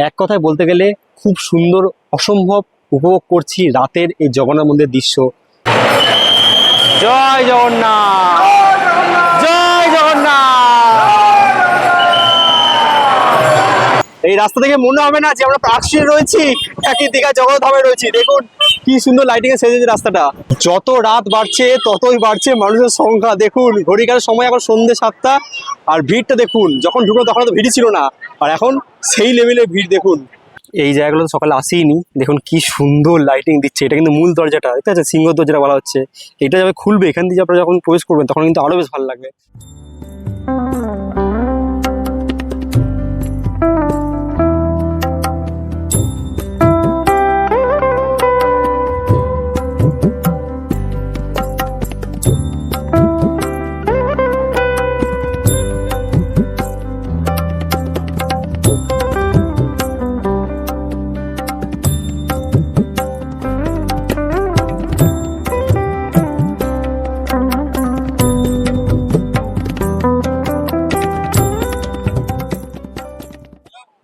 এক কথায় বলতে গেলে খুব সুন্দর, অসম্ভব উপভোগ করছি রাতের এই জগন্নাথ মন্দিরের দৃশ্য। জয় জগন্নাথ, জয় জগন্নাথ। এই রাস্তা থেকে মনে হবে না যে আমরা পার্কশিটে রয়েছি, একই দীঘা জগন্নাথ ধামে রয়েছি। দেখুন কি সুন্দর লাইটিং এ সেজেছে রাস্তাটা। যত রাত বাড়ছে ততই বাড়ছে মানুষের সংখ্যা। দেখুন ঘড়িকার সময় এখন সন্ধ্যে 7টা, আর ভিড়টা দেখুন, যখন ঢুকলো তখন তো ভিড়ই ছিল না, আর এখন সেই লেভেলের ভিড়। দেখুন এই জায়গাগুলো তো সকালে আসেইনি, দেখুন কি সুন্দর লাইটিং দিচ্ছে। এটা কিন্তু মূল দরজাটা, দেখতে পাচ্ছেন, সিংহ দরজাটা বলা হচ্ছে। এটা যাবে খুলবে, এখান দিয়ে আপনারা যখন প্রবেশ করবেন তখন কিন্তু আরো বেশ ভালো লাগবে।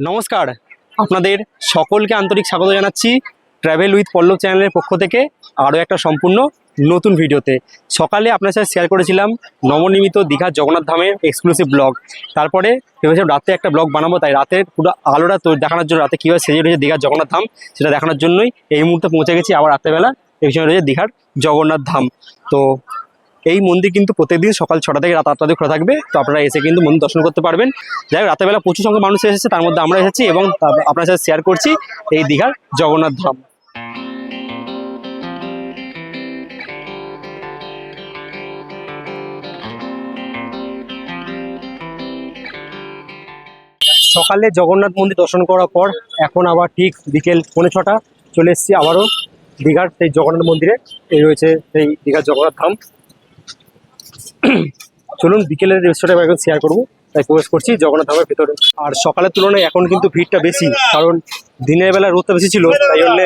নমস্কার, আপনাদের সকলকে আন্তরিক স্বাগত জানাচ্ছি ট্রাভেল উইথ পল্লব চ্যানেলের পক্ষ থেকে আরও একটা সম্পূর্ণ নতুন ভিডিওতে। সকালে আপনার সাথে শেয়ার করেছিলাম নবনির্মিত দীঘা জগন্নাথ ধামের এক্সক্লুসিভ ব্লগ। তারপরে ভেবেছিলাম রাতে একটা ব্লগ বানাবো, তাই রাতের পুরো আলোটা তো দেখানোর জন্য, রাতে কীভাবে সেজে রয়েছে দীঘার জগন্নাথ ধাম সেটা দেখানোর জন্যই এই মুহূর্তে পৌঁছে গেছি। আবার রাত্রেবেলা এই বিষয়ে রয়েছে দীঘার জগন্নাথ ধাম। তো এই মন্দির কিন্তু প্রত্যেকদিন সকাল 6টা থেকে রাত 8টা খোলা থাকবে, তো আপনারা এসে কিন্তু মন্দির দর্শন করতে পারবেন। যাই হোক, রাতের বেলা প্রচুর সংখ্যক মানুষ এসেছে, তার মধ্যে আমরা এসেছি এবং আপনার সাথে শেয়ার করছি এই দীঘার জগন্নাথ ধাম। সকালে জগন্নাথ মন্দির দর্শন করার পর এখন আবার ঠিক বিকেল 5:45 চলে এসেছি আবারও দীঘার সেই জগন্নাথ মন্দিরে। এই রয়েছে সেই দীঘার জগন্নাথ ধাম। চলুন বিকেলের দৃশ্যটা এখন শেয়ার করবো, তাই প্রবেশ করছি জগন্নাথ ধামের ভিতরে। আর সকালের তুলনায় এখন কিন্তু ভিড়টা বেশি, কারণ দিনের বেলা রোদটা বেশি ছিল, তাই জন্যে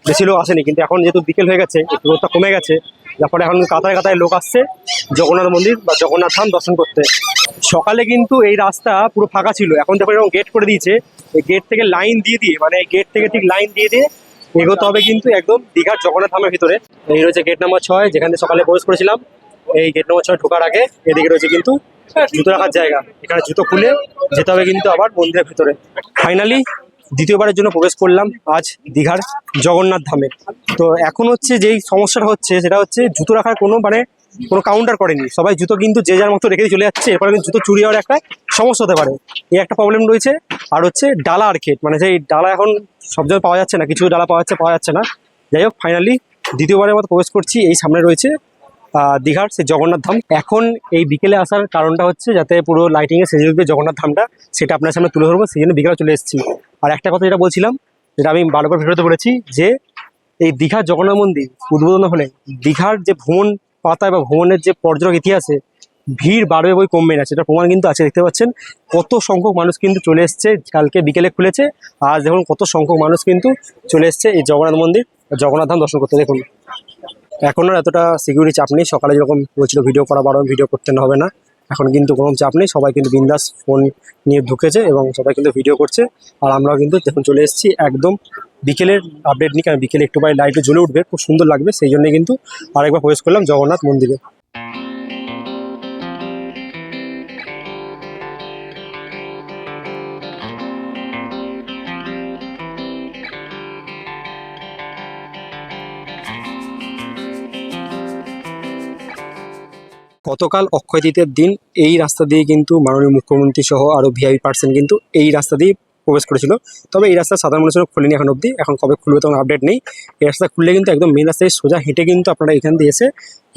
বেশি লোক আসেনি। কিন্তু এখন যেহেতু বিকেল হয়ে গেছে, একটু রোদটা কমে গেছে, যার ফলে এখন কাতায় কাতায় লোক আসছে জগন্নাথ মন্দির বা জগন্নাথ ধাম দর্শন করতে। সকালে কিন্তু এই রাস্তা পুরো ফাঁকা ছিল, এখন দেখো এরকম গেট করে দিয়েছে। এই গেট থেকে লাইন দিয়ে দিয়ে, মানে এই গেট থেকে ঠিক লাইন দিয়ে দিয়ে এগোতে হবে কিন্তু একদম দীঘার জগন্নাথ ধামের ভিতরে। এই রয়েছে গেট নাম্বার 6, যেখানে সকালে প্রবেশ করেছিলাম। এই গেট নম্বর 6 ঢোকার আগে এদিকে রয়েছে কিন্তু জুতো রাখার জায়গা, এখানে জুতো খুলে যেতে হবে কিন্তু আবার মন্দিরের ভিতরে। ফাইনালি দ্বিতীয়বারের জন্য প্রবেশ করলাম আজ দীঘার জগন্নাথ ধামে। তো এখন হচ্ছে যেই সমস্যাটা হচ্ছে সেটা হচ্ছে জুতো রাখার কোনো কাউন্টার করেনি, সবাই জুতো কিন্তু যে যার মতো রেখে চলে যাচ্ছে। এরপরে কিন্তু জুতো চুরি হওয়ার একটা সমস্যা হতে পারে, এই একটা প্রবলেম রয়েছে। আর হচ্ছে ডালা আর খেট, মানে সেই ডালা এখন সব জায়গায় পাওয়া যাচ্ছে না, কিছু ডালা পাওয়া যাচ্ছে না। যাই হোক, ফাইনালি দ্বিতীয়বারের মতো প্রবেশ করছি। এই সামনে রয়েছে দীঘার সেই জগন্নাথ ধাম। এখন এই বিকেলে আসার কারণটা হচ্ছে যাতে পুরো লাইটিংয়ে সেজে উঠবে জগন্নাথ ধামটা, সেটা আপনার সামনে তুলে ধরবো, সেই জন্য বিকেলে চলে এসেছি। আর একটা কথা যেটা বলছিলাম, যেটা আমি বারবার ভিডিওতে বলেছি, যে এই দীঘার জগন্নাথ মন্দির উদ্বোধন হলে দীঘার যে ভ্রমণ পাতায় বা ভ্রমণের যে পর্যটক ইতিহাসে ভিড় বাড়বে বই কমবে না, সেটা প্রমাণ কিন্তু আছে। দেখতে পাচ্ছেন কত সংখ্যক মানুষ কিন্তু চলে এসছে। কালকে বিকেলে খুলেছে, আজ দেখুন কত সংখ্যক মানুষ কিন্তু চলে এসছে এই জগন্নাথ মন্দির জগন্নাথ ধাম দর্শন করতে। দেখুন এখন আর এতটা সিকিউরিটি চাপ নেই। সকালে যেরকম বলছিল ভিডিও করা বারণ, ভিডিও করতে হবে না, এখন কিন্তু কোনো চাপ নেই। সবাই কিন্তু বিন্দাস ফোন নিয়ে ঢুকেছে এবং সবাই কিন্তু ভিডিও করছে। আর আমরাও কিন্তু দেখুন চলে এসেছি একদম বিকেলের আপডেট নিই, কারণ বিকেলে একটু বাইরে লাইটে জ্বলে উঠবে, খুব সুন্দর লাগবে, সেই জন্যই কিন্তু আরেকবার প্রবেশ করলাম জগন্নাথ মন্দিরে। গতকাল অক্ষয় তৃতীয়ার দিন এই রাস্তা দিয়ে কিন্তু মাননীয় মুখ্যমন্ত্রী সহ আরও ভিআইপি পার্সন কিন্তু এই রাস্তা দিয়ে প্রবেশ করেছিল। তবে এই রাস্তা সাধারণ মানুষের খুলেনি এখন অবধি, এখন কবে খুলবে তখন আপডেট নেই। এই রাস্তা খুললে কিন্তু একদম মেন রাস্তায় সোজা হেঁটে কিন্তু আপনারা এখান দিয়ে এসে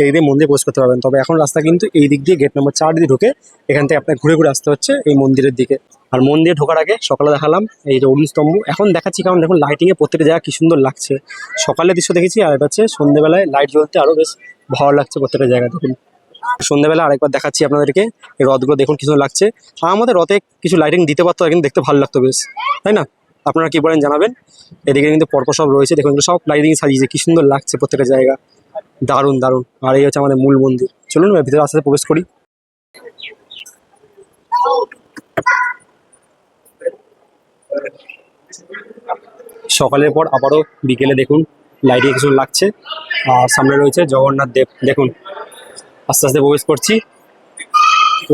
এই দিয়ে মন্দিরে প্রবেশ করতে পারবেন। তবে এখন রাস্তা কিন্তু এই দিক দিয়ে গেট নম্বর 4 দিয়ে ঢুকে এখান থেকে আপনার ঘুরে ঘুরে আসতে হচ্ছে এই মন্দিরের দিকে। আর মন্দিরে ঢোকার আগে সকালে দেখালাম এই যে অগ্নিস্তম্ভ, এখন দেখাচ্ছি কারণ দেখুন লাইটিংয়ে প্রত্যেকটা জায়গা কি সুন্দর লাগছে। সকালের দৃশ্য দেখেছি, আর এটা হচ্ছে সন্ধ্যেবেলায় লাইট জ্বলতে আরও বেশ ভালো লাগছে প্রত্যেকটা জায়গা। দেখুন সন্ধ্যাবেলা আরেকবার দেখাচ্ছি আপনাদেরকে এই রথগুলো, দেখুন কি সুন্দর লাগছে। আমাদের রথে কিছু লাইটিং দিতে পারতো, কিন্তু দেখতে ভালো লাগতো বেশ, তাই না? আপনারা কি বলেন জানাবেন। এদিকে কিন্তু পরপর সব রয়েছে, দেখুন সব লাইটিং সাজিয়েছে, কি সুন্দর লাগছে প্রত্যেকটা জায়গা, দারুণ দারুণ। আর এই হচ্ছে আমাদের মূল মন্দির। চলুন ভিতরে আস্তে আস্তে প্রবেশ করি। সকালের পর আবারও বিকেলে দেখুন লাইটিং কিছু লাগছে। আর সামনে রয়েছে জগন্নাথ দেব, দেখুন আস্তে আস্তে প্রবেশ করছি।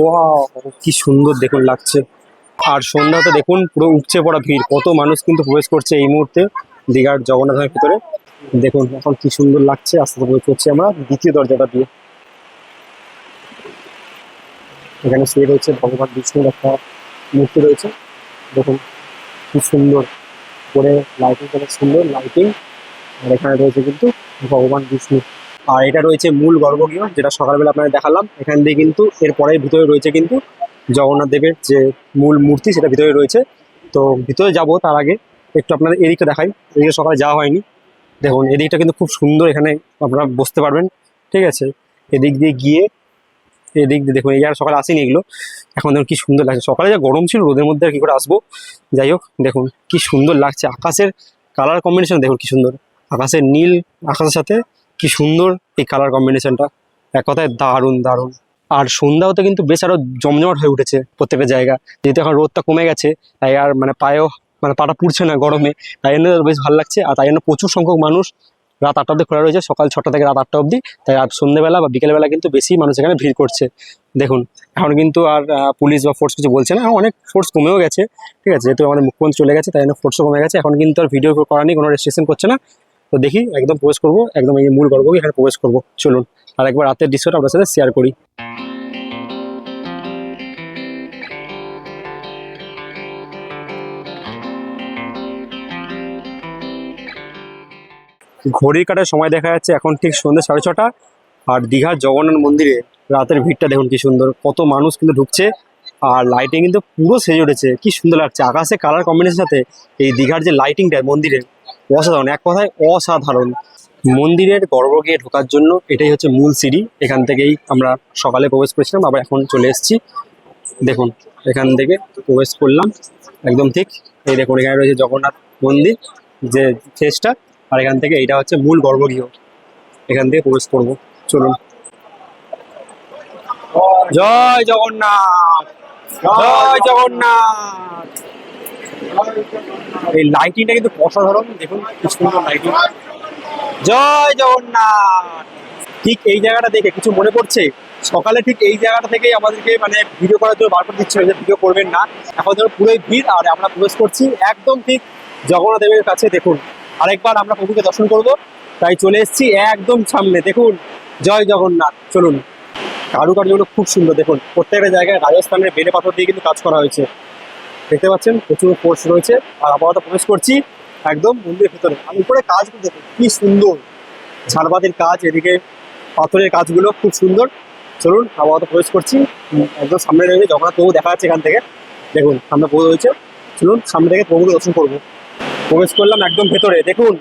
ওয়াও, কি সুন্দর দেখুন লাগছে। আর সন্ধ্যাতে দেখুন পুরো উপচে পড়া ভিড়, কত মানুষ কিন্তু প্রবেশ করছে এই মুহূর্তে দীঘার জগন্নাথের ভিতরে। দেখুন এখন কি সুন্দর লাগছে, আস্তে আস্তে প্রবেশ করছি আমরা দ্বিতীয় দরজাটা দিয়ে। এখানে শুয়ে রয়েছে ভগবান বিষ্ণুর একটা মূর্তি রয়েছে, দেখুন কি সুন্দর করে লাইটিং, কত সুন্দর লাইটিং। আর এখানে রয়েছে কিন্তু ভগবান বিষ্ণু। আর এটা রয়েছে মূল গর্ভগৃহ, যেটা সকালবেলা আপনাদের দেখালাম। এখান দিয়ে কিন্তু এরপরে ভিতরে রয়েছে কিন্তু জগন্নাথ দেবের যে মূল মূর্তি, সেটা ভিতরে রয়েছে। তো ভিতরে যাব তার আগে একটু আপনাদের এদিকটা দেখাই, এদিকে সকালে যাওয়া হয়নি। দেখুন এদিকটা কিন্তু খুব সুন্দর, এখানে আপনারা বসতে পারবেন, ঠিক আছে। এদিক দিয়ে গিয়ে এদিক দিয়ে দেখুন, এই আর সকালে আসেনি এগুলো, এখন দেখুন কি সুন্দর লাগছে। সকালে যা গরম ছিল, রোদের মধ্যে আর কি করে আসবো, যাই হোক দেখুন কি সুন্দর লাগছে। আকাশের কালার কম্বিনেশন দেখুন কি সুন্দর, আকাশের নীল আকাশের সাথে কি সুন্দর এই কালার কম্বিনেশনটা, এক কথায় দারুণ দারুণ। আর সন্ধ্যা হতে কিন্তু বেশ আরো জমজমাট হয়ে উঠেছে প্রত্যেকটা জায়গা, যেহেতু এখন রোদটা কমে গেছে, তাই আর মানে পায়েও মানে পাটা পুড়ছে না গরমে, তাই জন্য বেশ ভালো লাগছে। আর তাই জন্য প্রচুর সংখ্যক মানুষ রাত 8টা অবধি খোলা রয়েছে, সকাল 6টা থেকে রাত 8টা অবধি। তাই আর সন্ধ্যেবেলা বা বিকেলবেলা কিন্তু বেশি মানুষ এখানে ভিড় করছে। দেখুন এখন কিন্তু আর পুলিশ বা ফোর্স কিছু বলছে না, অনেক ফোর্স কমেও গেছে, ঠিক আছে, যেহেতু আমাদের মুখ্যমন্ত্রী চলে গেছে তাই জন্য ফোর্সও কমে গেছে। এখন কিন্তু আর ভিডিও করা নেই, কোনো রেস্ট্রিকশন করছে না। তো দেখি একদম প্রবেশ করবো, একদম এই মূল গর্ভগৃহে এখানে প্রবেশ করবো। চলুন আর একবার রাতের দৃশ্যটা আপনার সাথে শেয়ার করি। ঘড়ির কাটার সময় দেখা যাচ্ছে এখন ঠিক সন্ধ্যে 6:30। আর দীঘার জগন্নাথ মন্দিরে রাতের ভিড়টা দেখুন কি সুন্দর, কত মানুষ কিন্তু ঢুকছে। আর লাইটিং কিন্তু পুরো সেজে উঠেছে, কি সুন্দর লাগছে আকাশে কালার কম্বিনেশনের সাথে এই দীঘার যে লাইটিংটা মন্দিরের, অসাধারণ, এক কথায় অসাধারণ। মন্দিরের গর্ভগৃহে ঢোকার জন্য এটাই হচ্ছে মূল সিঁড়ি, এখান থেকেই আমরা সকালে প্রবেশ করেছিলাম, আবার এখন চলে এসেছি। দেখুন এখান থেকে প্রবেশ করলাম একদম ঠিক, এই দেখুন এখানে রয়েছে জগন্নাথ মন্দির যে ফেসটা। আর এখান থেকে এইটা হচ্ছে মূল গর্ভগৃহ, এখান থেকে প্রবেশ করবো। চলুন। জয় জগন্নাথ, জয় জগন্নাথ। এই লাইটিংটা কিন্তু অসাধারণ, দেখুন কি সুন্দর লাইটিং। জয় জগন্নাথ। ঠিক এই জায়গাটা দেখে কিছু মনে পড়ছে, সকালে ঠিক এই জায়গাটা থেকেই আমাদেরকে মানে ভিডিও করার জন্য বারবার দিচ্ছিল যে ভিডিও করবেন না, এখন যেন পুরোই ভিড়। আর আমরা প্রবেশ করছি একদম ঠিক জগন্নাথ দেবের কাছে। দেখুন আরেকবার আমরা প্রভুকে দর্শন করব, তাই চলে এসেছি একদম সামনে। দেখুন জয় জগন্নাথ। চলুন। কারুকার্যগুলো খুব সুন্দর, দেখুন প্রত্যেকটা জায়গায় রাজস্থানের বেলে পাথর দিয়ে কিন্তু কাজ করা হয়েছে, দেখতে পাচ্ছেন প্রচুর ফোর্স রয়েছে। আর আপাতত প্রবেশ করছি একদম মন্দিরের ভিতরে। আর উপরে কাজগুলো দেখুন কি সুন্দর, ঝাড়বাতির কাজ, এদিকে পাথরের কাজগুলো খুব সুন্দর। চলুন আপাতত প্রবেশ করছি, একদম সামনে রয়েছে জগন্নাথ প্রভু দেখা যাচ্ছে এখান থেকে। দেখুন সামনে প্রভু রয়েছে, চলুন সামনে থেকে প্রভুকে দর্শন করবো। প্রবেশ করলাম একদম ভেতরে, দেখুন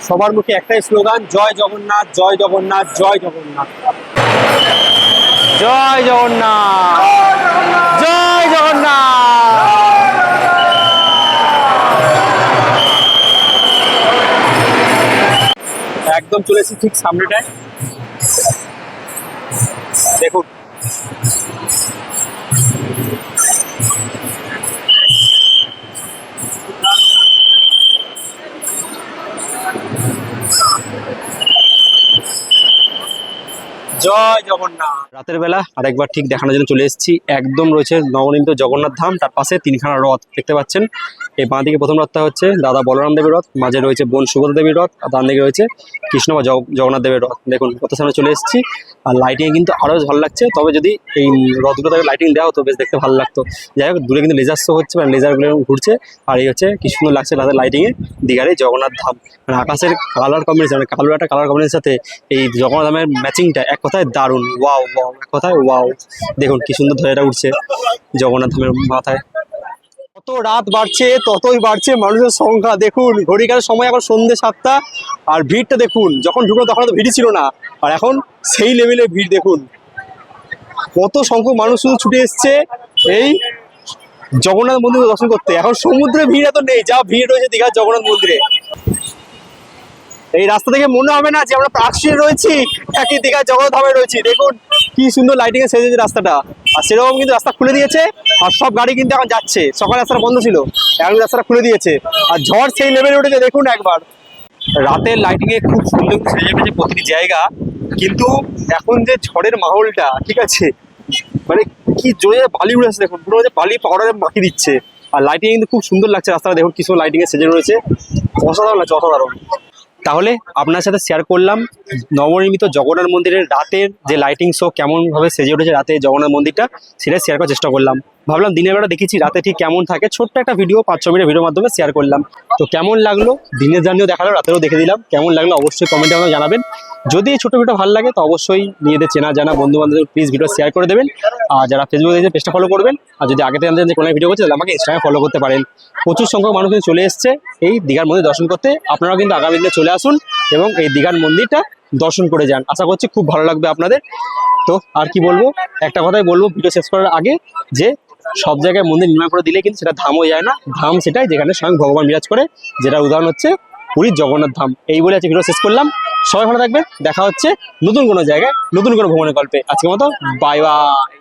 সবার মুখে একটাই স্লোগান, জয় জগন্নাথ, জয় জগন্নাথ, জয় জগন্নাথ, জয় জগন্নাথ, জয় জগন্নাথ। একদম চলেছি ঠিক সামনেটায়, দেখুন জয় জগন্নাথ। রাতের বেলা আরেকবার ঠিক দেখানোর জন্য চলে এসেছি, একদম রয়েছে নবনির্মিত জগন্নাথ ধাম, তার পাশে 3খানা রথ দেখতে পাচ্ছেন। এই বাঁ দিকে প্রথম রথটা হচ্ছে দাদা বলরাম দেবের রথ, মাঝে রয়েছে বোন সুভদ্রা দেবীর রথ, আর ডান দিকে রয়েছে কৃষ্ণ বা জগন্নাথ দেবের রথ। দেখুন কত সামনে চলে এসেছি। আর লাইটিং কিন্তু আরও ভালো লাগছে, তবে যদি এই রথগুলো তাকে লাইটিং দেওয়া হতো বেশ দেখতে ভালো লাগতো। যাই হোক দূরে কিন্তু লেজার শো হচ্ছে, মানে লেজারগুলো ঘুরছে। আর এই হচ্ছে কি সুন্দর লাগছে রাতের লাইটিংয়ে দীঘার এই জগন্নাথ ধাম। মানে আকাশের কালার কম্বিনেশন, মানে কালো একটা কালার কম্বিনেশনের সাথে এই জগন্নাথ ধামের ম্যাচিংটা এক কথায় দারুণ। ওয়াও ওয়াও, এক কথায় ওয়াও। দেখুন কি সুন্দর ধরেটা উঠছে জগন্নাথ ধামের মাথায়। যত রাত বাড়ছে ততই বাড়ছে মানুষের সংখ্যা। দেখুন ঘড়িকার সময় এখন সন্ধ্যে 7টা, আর ভিড়টা দেখুন, যখন ঢুকলো তখন তো ভিড়ই ছিল না, আর এখন সেই লেভেলের ভিড়। দেখুন কত সংখ্যক মানুষ শুধু ছুটে এসছে এই জগন্নাথ মন্দির দর্শন করতে। এখন সমুদ্রে ভিড় এত নেই, যা ভিড় রয়েছে দীঘার জগন্নাথ মন্দিরে। এই রাস্তা থেকে মনে হবে না যে আমরা পার্কস্ট্রিটে রয়েছি, একই দীঘার জগন্নাথ ধামে রয়েছি। দেখুন কি সুন্দর লাইটিং এ সেজেছে রাস্তাটা। আর সেরকম কিন্তু রাস্তা খুলে দিয়েছে, আর সব গাড়ি কিন্তু এখন যাচ্ছে। সকালে রাস্তাটা বন্ধ ছিল, এখন রাস্তাটা খুলে দিয়েছে, আর ঝড় সেই লেভেলে উঠেছে দেখুন একবার। রাতের লাইটিং এ খুব সুন্দর সেজে গেছে প্রতিটি জায়গা, কিন্তু এখন যে ঝড়ের মাহলটা, ঠিক আছে, মানে কি জোরে বালি উড়ে আসছে দেখুন, পুরো বালি পাউডারে মাখিয়ে দিচ্ছে। আর লাইটিং কিন্তু খুব সুন্দর লাগছে রাস্তাটা, দেখুন কি সুন্দর লাইটিং এ সেজে রয়েছে, অসাধারণ লাগছে, অসাধারণ। তাহলে আপনার সাথে শেয়ার করলাম নবনির্মিত জগন্নাথ মন্দিরের রাতের যে লাইটিং শো কেমন ভাবে সেজে উঠেছে রাতে জগন্নাথ মন্দিরটা, সেটা শেয়ার করার চেষ্টা করলাম। ভাবলাম দিনের বেলা দেখেছি, রাতে ঠিক কেমন থাকে, ছোট্ট একটা ভিডিও 5-6 মিনিটের ভিডিওর মাধ্যমে শেয়ার করলাম। তো কেমন লাগলো, দিনের জার্নিও দেখালো, রাতেও দেখে দিলাম, কেমন লাগলো অবশ্যই কমেন্টে আমাকে জানাবেন। যদি এই ছোটো ভিডিও ভালো লাগে তো অবশ্যই নিজেদের চেনা জানা বন্ধু বান্ধব প্লিজ ভিডিও শেয়ার করে দেবেন। আর যারা ফেসবুকে দেখে পেজটা ফলো করবেন, আর যদি আগে থেকে জানেন যে কোনো ভিডিও করছে তাহলে আমাকে ইনস্টাগ্রামে ফলো করতে পারেন। প্রচুর সংখ্যক মানুষ কিন্তু চলে এসছে এই দীঘার মন্দির দর্শন করতে, আপনারাও কিন্তু আগামী দিনে চলে আসুন এবং এই দীঘার মন্দিরটা দর্শন করে যান। আশা করছি খুব ভালো লাগবে আপনাদের। তো আর কি বলবো, একটা কথাই বলবো ভিডিও শেষ করার আগে, যে সব জায়গায় মন্দির নির্মাণ করে দিলে কিন্তু সেটা ধাম হয়ে যায় না। ধাম সেটাই যেখানে স্বয়ং ভগবান বিরাজ করে, যেটা উদাহরণ হচ্ছে পুরীর জগন্নাথ ধাম। এই বলে আজকে ভিডিও শেষ করলাম। সবাই ভালো থাকবেন, দেখা হচ্ছে নতুন কোনো জায়গায় নতুন কোনো ভ্রমণের গল্পে। আজকের মতো বাই বাই।